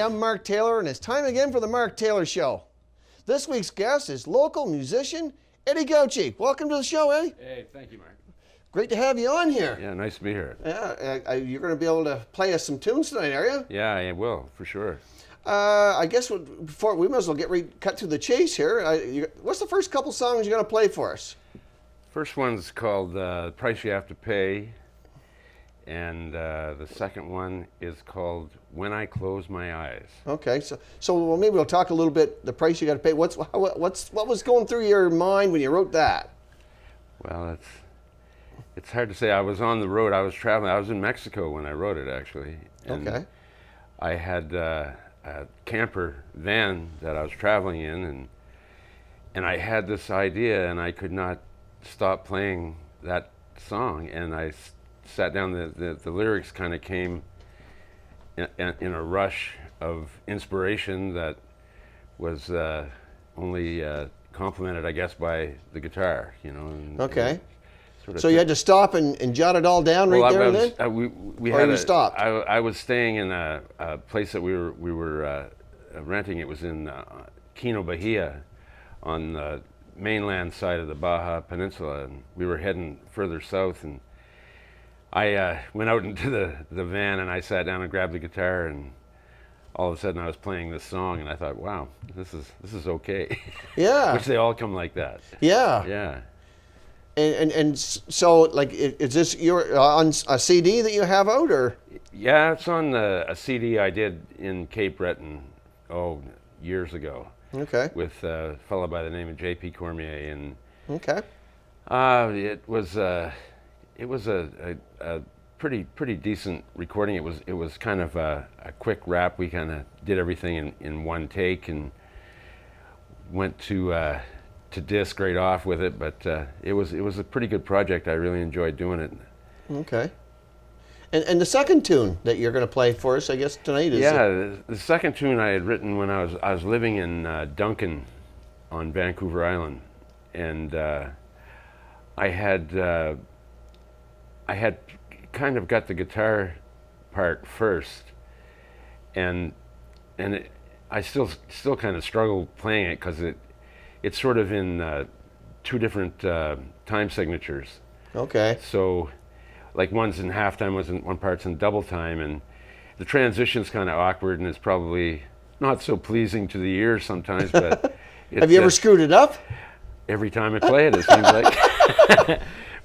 I'm Mark Taylor, and it's time again for the Mark Taylor Show. This week's guest is local musician Eddy Gouchie. Welcome to the show, Eddie. Hey, thank you, Mark. Great to have you on here. Yeah, nice to be here. Yeah, you're going to be able to play us some tunes tonight, are you? Yeah, I will, for sure. I guess before we might as well cut to the chase here. What's the first couple songs you're going to play for us? First one's called The Price You Have to Pay, and the second one is called When I Close My Eyes. Okay, so maybe we'll talk a little bit. The price you got to pay. What was going through your mind when you wrote that? Well, it's hard to say. I was on the road. I was traveling. I was in Mexico when I wrote it, actually. And okay. I had a camper van that I was traveling in, and I had this idea, and I could not stop playing that song. And I sat down. The lyrics kind of came in a rush of inspiration that was only complemented, I guess, by the guitar. You know. Okay. So you had to stop and jot it all down right there and then? We or had you stopped? I was staying in a place that we were renting. It was in Quino, Bahia, on the mainland side of the Baja Peninsula, and we were heading further south. And I went out into the van, and I sat down and grabbed the guitar, and all of a sudden I was playing this song, and I thought, wow, this is okay. Yeah. Which they all come like that. Yeah. Yeah. And so, like, is this on a CD that you have out, or? Yeah, it's on a CD I did in Cape Breton, years ago. Okay. With a fellow by the name of J.P. Cormier, and okay. It was a pretty decent recording. It was kind of a quick rap. We kind of did everything in one take and went to disc right off with it, but it was a pretty good project. I really enjoyed doing it. Okay. And the second tune that you're going to play for us, I guess, tonight is... Yeah, the second tune I had written when I was living in Duncan on Vancouver Island, and I had kind of got the guitar part first, and I still kind of struggle playing it because it's sort of in two different time signatures. Okay. So, like one's in halftime, one part's in double time, and the transition's kind of awkward, and it's probably not so pleasing to the ear sometimes. But have you ever screwed it up? Every time I play it seems like.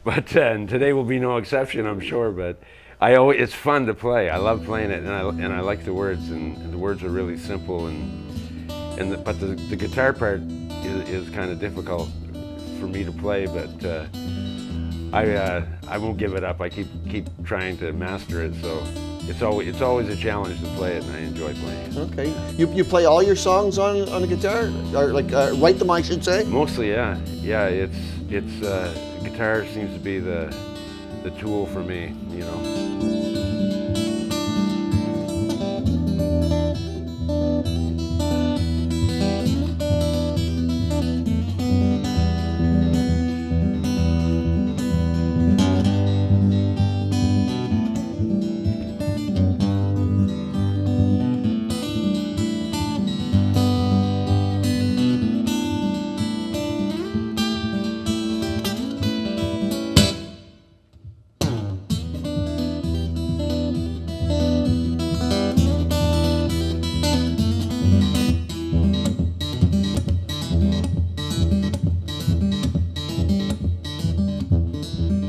But and today will be no exception, I'm sure. But it's fun to play. I love playing it, and I like the words, and the words are really simple, but the guitar part is kind of difficult for me to play, but I won't give it up. I keep trying to master it, so it's always a challenge to play it, and I enjoy playing it. Okay. You play all your songs on the guitar, or like write them, I should say? Mostly, yeah. Yeah, it's guitar seems to be the tool for me, you know.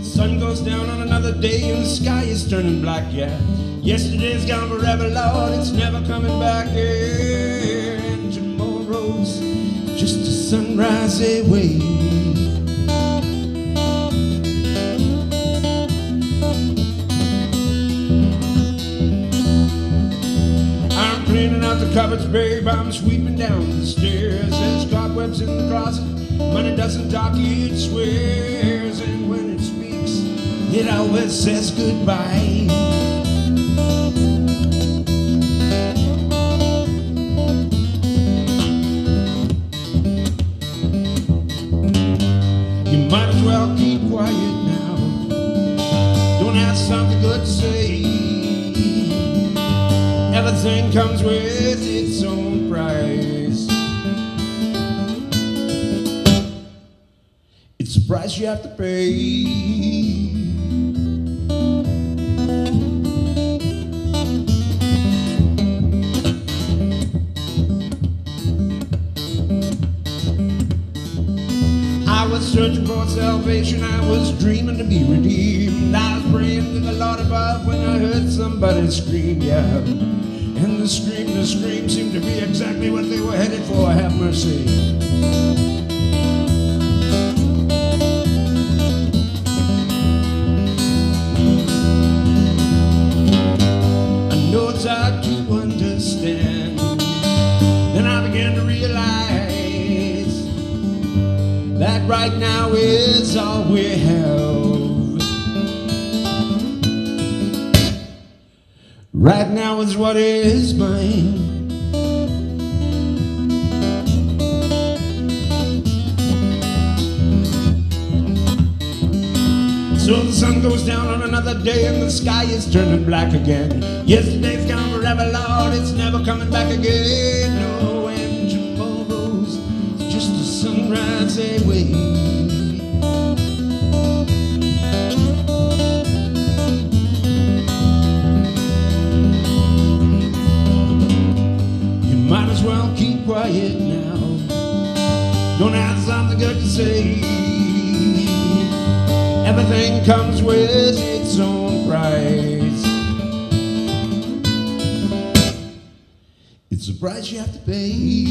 Sun goes down on another day and the sky is turning black, yeah. Yesterday's gone forever, Lord, it's never coming back, yeah. And tomorrow's just a sunrise away. I'm cleaning out the cupboards, babe, I'm sweeping down the stairs. There's cobwebs in the closet, money doesn't talk, it swears. And when it speaks, it always says goodbye. You might as well keep quiet now. Don't have something good to say. Everything comes with its own price. It's the price you have to pay. I was searching for salvation, I was dreaming to be redeemed. I was praying to the Lord above when I heard somebody scream, yeah. And the scream seemed to be exactly what they were headed for. Have mercy. I know it's hard to understand. Then I began to realize that right now is all we have. Right now is what is mine. So the sun goes down on another day and the sky is turning black again. Yesterday's gone forever, Lord, it's never coming back again. No, and tomorrow's just a sunrise away. You might as well keep quiet now. Don't have something good to say. Everything comes with its own price. It's the price you have to pay.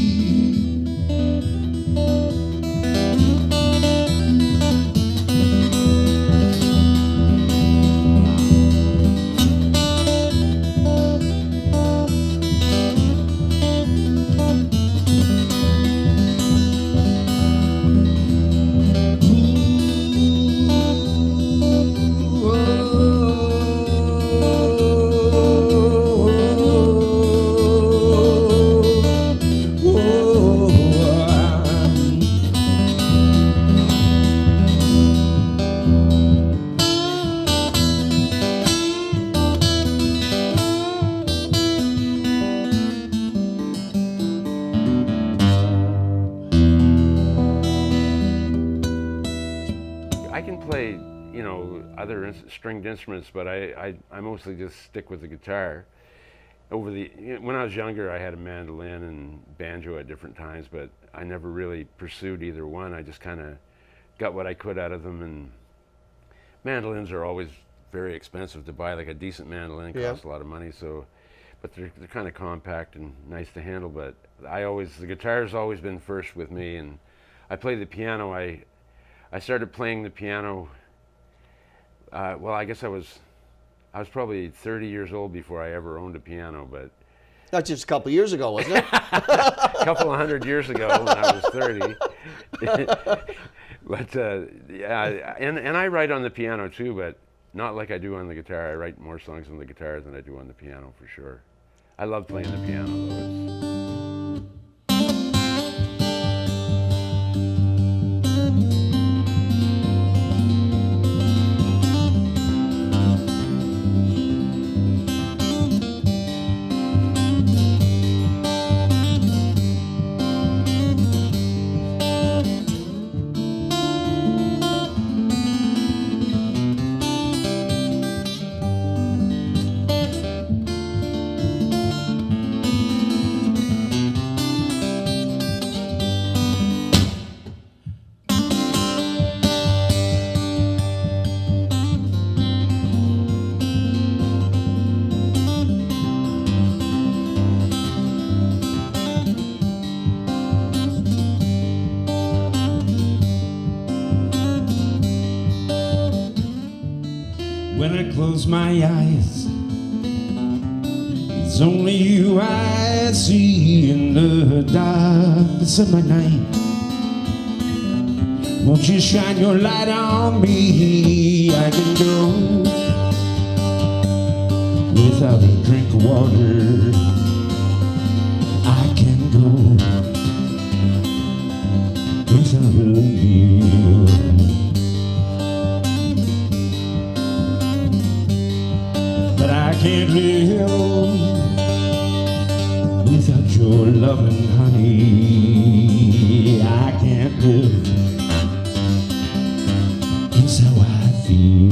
I can play, you know, other stringed instruments, but I mostly just stick with the guitar. When I was younger, I had a mandolin and banjo at different times, but I never really pursued either one. I just kind of got what I could out of them, and mandolins are always very expensive to buy. Like a decent mandolin costs a lot of money, so, but they're kind of compact and nice to handle. But the guitar's always been first with me, and I play the piano. I started playing the piano, well, I guess I was probably 30 years old before I ever owned a piano, but... That's just a couple years ago, wasn't it? A couple of 100 years ago when I was 30. But, yeah, and I write on the piano too, but not like I do on the guitar. I write more songs on the guitar than I do on the piano, for sure. I love playing the piano, though. When I close my eyes, it's only you I see in the darkness of my night. Won't you shine your light on me? I can go without a drink of water. I can go without a lady. But I can't live without your your loving, honey. I can't live. It's how I feel.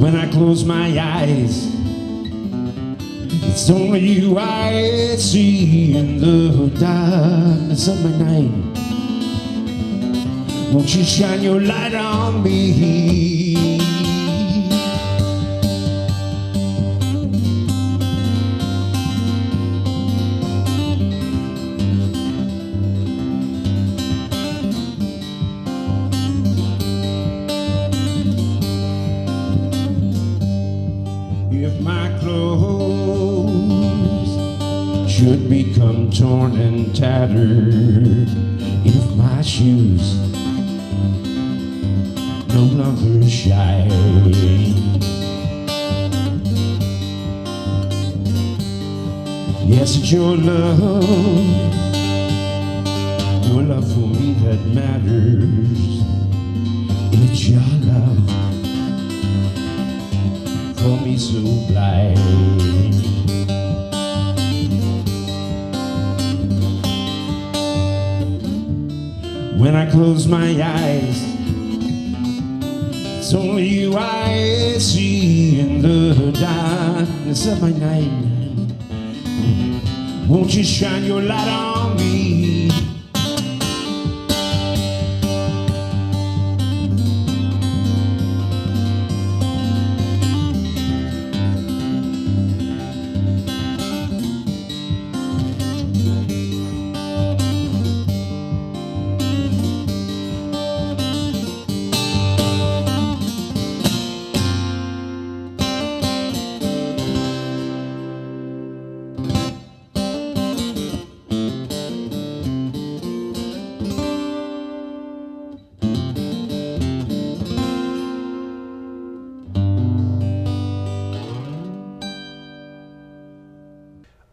When I close my eyes, it's only you I see in the darkness of my night. Won't you shine your light on me? If my clothes should become torn and tattered, if my shoes no longer shine, yes, it's your love for me that matters. It's your love for me so blind. When I close my eyes, it's only you I see in the darkness of my night. Won't you shine your light on me?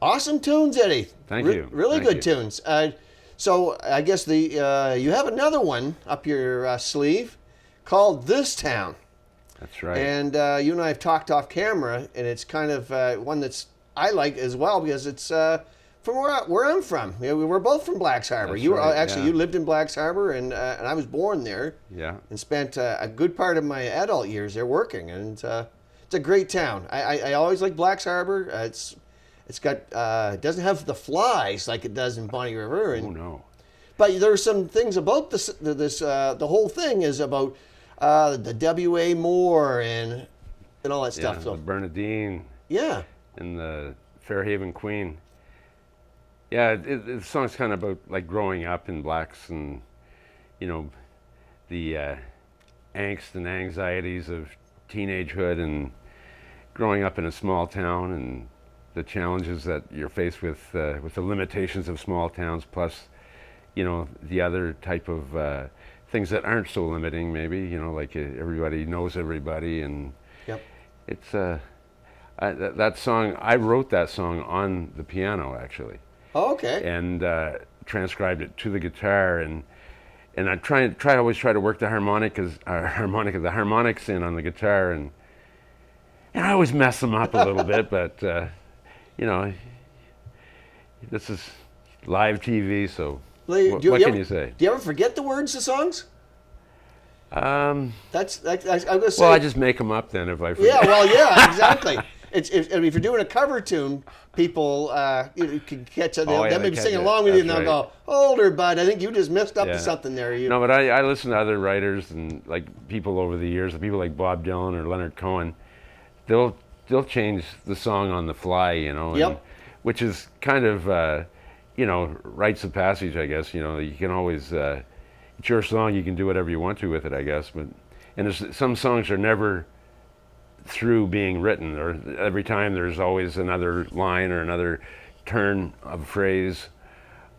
Awesome tunes, Eddie. Thank you. Really Thank good you. tunes. So I guess the you have another one up your sleeve called "This Town," That's right. and you and I have talked off camera, and it's kind of one that's I like as well because it's from where I'm from. You know, we're both from Blacks Harbor. That's You were right, actually yeah. you lived in Blacks Harbor, and I was born there. Yeah. And spent a good part of my adult years there working, and it's a great town. I always like Blacks Harbor. It's got it doesn't have the flies like it does in Bonny River, and Oh no. but there are some things about the whole thing is about the W.A. Moore and all that Yeah. stuff. So The Bernadine yeah, and the Fairhaven Queen. Yeah, the song's kind of about like growing up in Blacks and, you know, the angst and anxieties of teenagehood and growing up in a small town and the challenges that you're faced with the limitations of small towns, plus, you know, the other type of things that aren't so limiting, maybe, you know, like everybody knows everybody, and yep. it's that song. I wrote that song on the piano actually, Oh, okay. and transcribed it to the guitar, and I always try to work the harmonics in on the guitar, and I always mess them up a little bit, but you know, this is live TV, so what can you say? Do you ever forget the words to songs? I'm gonna say. Well, I just make them up then if I forget. Yeah, well, yeah, exactly. If you're doing a cover tune, people you can catch it. Oh, yeah, They they may be catch singing it. along with you, and That's they'll go, "Hold her, bud. I think you just messed up Yeah. to something there." You No, but I listen to other writers and like people over the years, people like Bob Dylan or Leonard Cohen. They'll change the song on the fly, you know. And, Yep. which is kind of you know, rites of passage, I guess. You know, you can always it's your song. You can do whatever you want to with it, I guess. But some songs are never through being written, or every time there's always another line or another turn of a phrase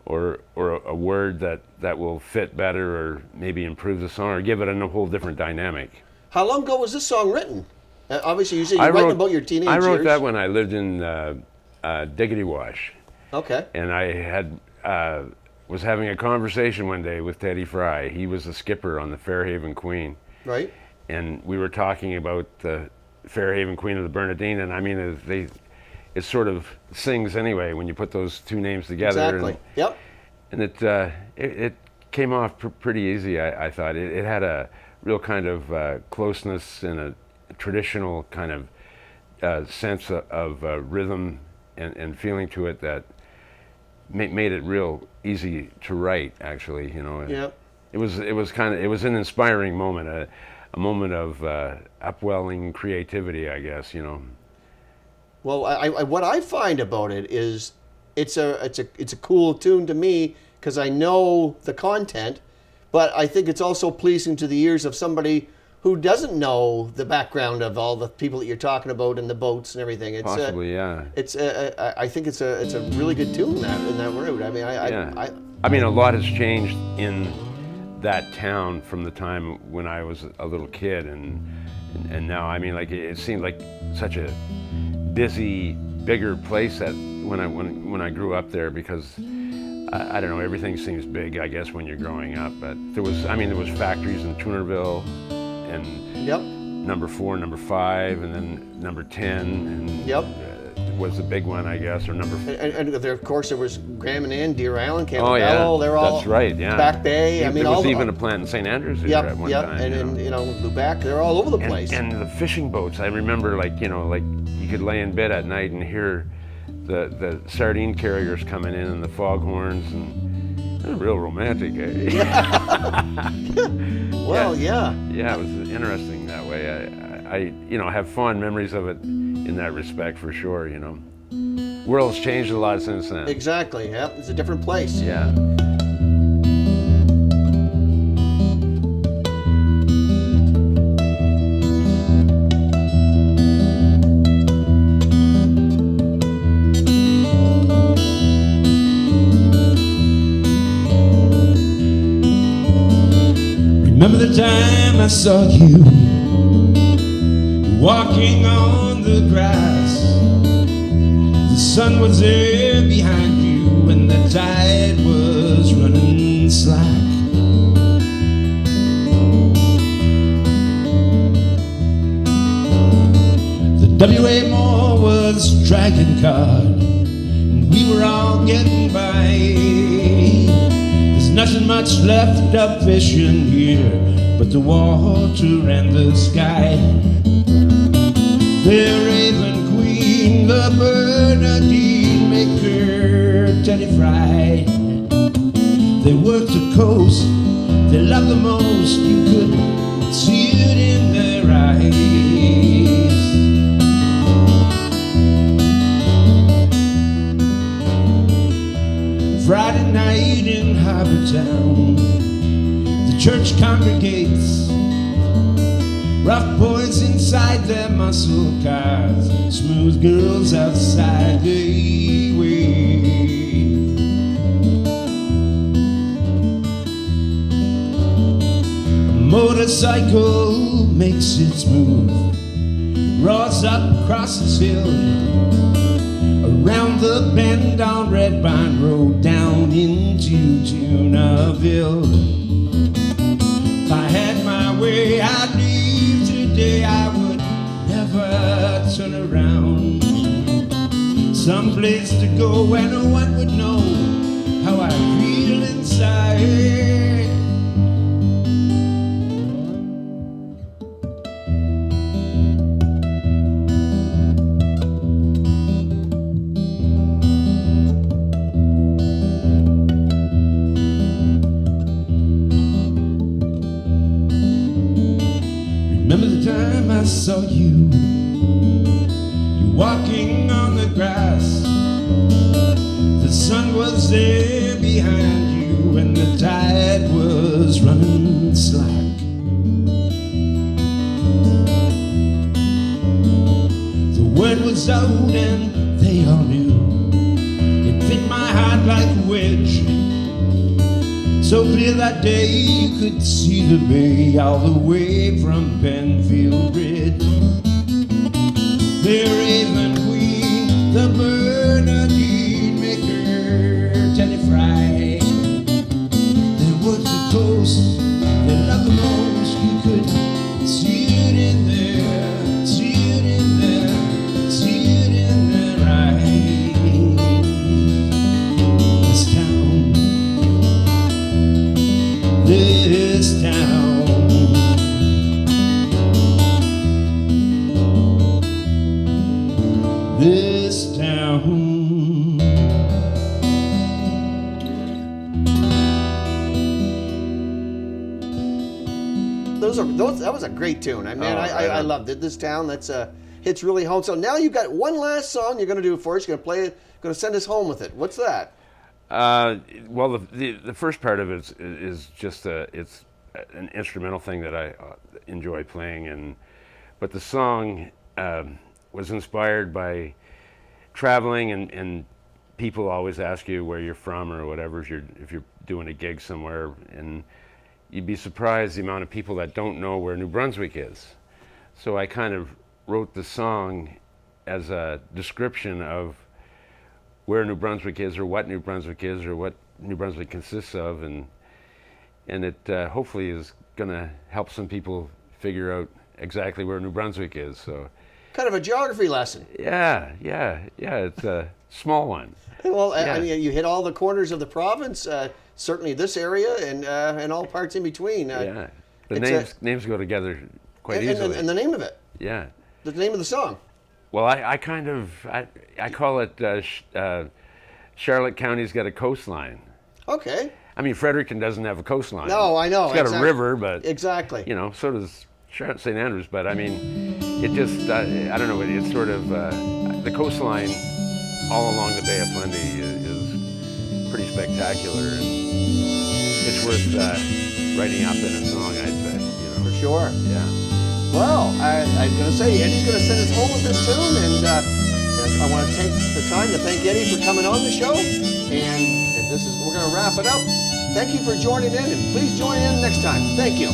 or a word that will fit better or maybe improve the song or give it a whole different dynamic. How long ago was this song written? Obviously, you said you're writing about your teenage years. I wrote that when I lived in Diggity Wash, Okay. and I had was having a conversation one day with Teddy Fry. He was the skipper on the Fairhaven Queen, Right. and we were talking about the Fairhaven Queen of the Bernardine, and I mean, it sort of sings anyway when you put those two names together. Exactly. Yep. And it came off pretty easy. I thought it had a real kind of closeness and a traditional kind of sense of rhythm and feeling to it that made it real easy to write. Actually, you know. Yep. It was an inspiring moment, a moment of upwelling creativity, I guess. You know. Well, what I find about it is it's a cool tune to me because I know the content, but I think it's also pleasing to the ears of somebody who doesn't know the background of all the people that you're talking about and the boats and everything. It's, possibly, yeah. I think it's a really good tune in that route. I mean, I mean, a lot has changed in that town from the time when I was a little kid, and now, I mean, like it seemed like such a busy, bigger place that when I grew up there, because I don't know, everything seems big, I guess, when you're growing up. But there was factories in Tunerville, and yep. number 4, number 5, and then number 10, and yep. Was the big one, I guess, or number. And there, of course, there was Graham and Ann, Deer Island, Campbell. Oh yeah, they're all. That's right. Yeah. Back Bay. I mean, there was even a plant in St. Andrews here at one time. And you know, Lubec, they're all over the place. And the fishing boats. I remember, like you could lay in bed at night and hear the sardine carriers coming in and the foghorns, and it was real romantic. Eh? Well, yeah. Yeah, it was interesting that way. I have fond memories of it in that respect, for sure. You know, world's changed a lot since then. Exactly. Yeah, it's a different place. Yeah. Remember the time I saw you walking on the grass. The sun was there behind you and the tide was running slack. The W.A. Moore was dragging card and we were all getting by. There's nothing much left of fishing here but the water and the sky. The Raven Queen, the Bernardine, make her Teddy Fry. They work the coast, they love the most, you could see it in their eyes. Friday night in Harbour Town, the church congregates. Rough boys inside their muscle cars, smooth girls outside the way. A motorcycle makes its move, roars up Crosses Hill, around the bend on Red Barn Road, down into Tunaville. If I had my way, I'd leave today. I would never turn around. Someplace to go where no one would know how I feel inside. Remember the time I saw you walking on the grass. The sun was there behind you and the tide was running slack. The word was out and they all knew. It fit my heart like a wedge. So clear that day you could see the bay all the way from Penfield Bridge. The Raven Queen, the Bernardine, make her Teddy Fry. They work the coast, they love the most, you could see this town. This town. That was a great tune. I mean, I loved it. This town, that's hits really home. So now you've got one last song you're going to do for us. You're going to play it. Going to send us home with it. What's that? Well, the first part of it is just it's an instrumental thing that I enjoy playing, but the song was inspired by traveling, and people always ask you where you're from or whatever if you're doing a gig somewhere, and you'd be surprised the amount of people that don't know where New Brunswick is. So I kind of wrote the song as a description of where New Brunswick is, or what New Brunswick is, or what New Brunswick consists of, and it hopefully is going to help some people figure out exactly where New Brunswick is. So, kind of a geography lesson. Yeah. It's a small one. Well, yeah. I mean, you hit all the corners of the province. Certainly this area and all parts in between. Yeah, the names go together quite easily. And the name of it. Yeah. The name of the song. Well, I call it Charlotte County's got a coastline. Okay. I mean, Fredericton doesn't have a coastline. No, I know. It's got a river, but exactly. You know, so does St. Andrews. But I mean, it just I don't know. It's sort of the coastline all along the Bay of Plenty is pretty spectacular, and it's worth writing up in a song, I'd say. You know. For sure. Yeah. Well, I'm going to say Eddie's going to send us home with this tune, and I want to take the time to thank Eddy for coming on the show, and we're going to wrap it up. Thank you for joining in, and please join in next time. Thank you.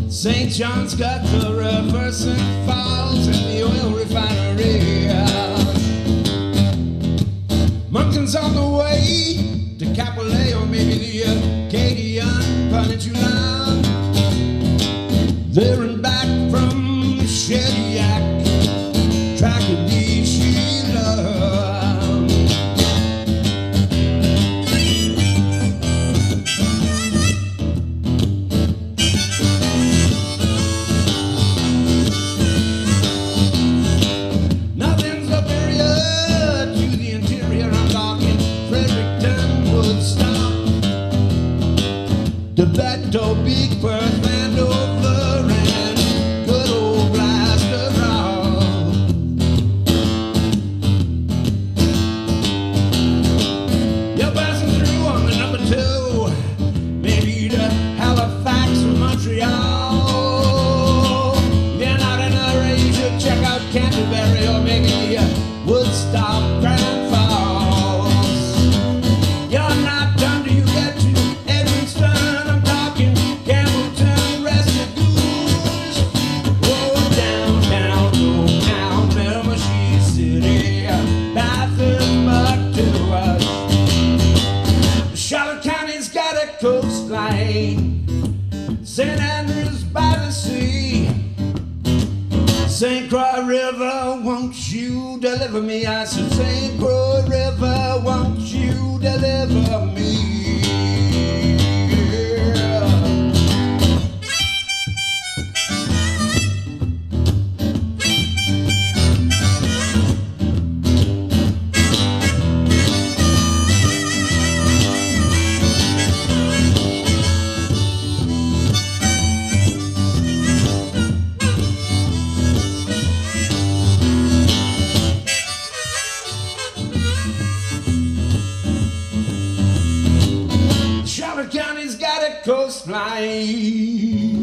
St. John's got the rivers and falls and the oil refinery. Moncton's on the way to Capolay, or maybe the Acadian Peninsula. There and back from Shediac, track of Sheila. Tobacco, Big Perth, Andover, and good old Glasgow. You're passing through on the number 2, maybe to Halifax or Montreal. You're not in a hurry, you should check out Canterbury or maybe Woodstock, Grand Falls. You're not done till you get to Edmonton. I'm talking Campbellton, Rested Goose. Oh, downtown, Miramichi City, Bath and Bucktown. Charlotte County's got a coastline, St. Andrews by the sea, St. Croix River, won't you deliver me? I said, St. Croix River, won't you deliver me? Yeah. Charlotte County's got a coastline.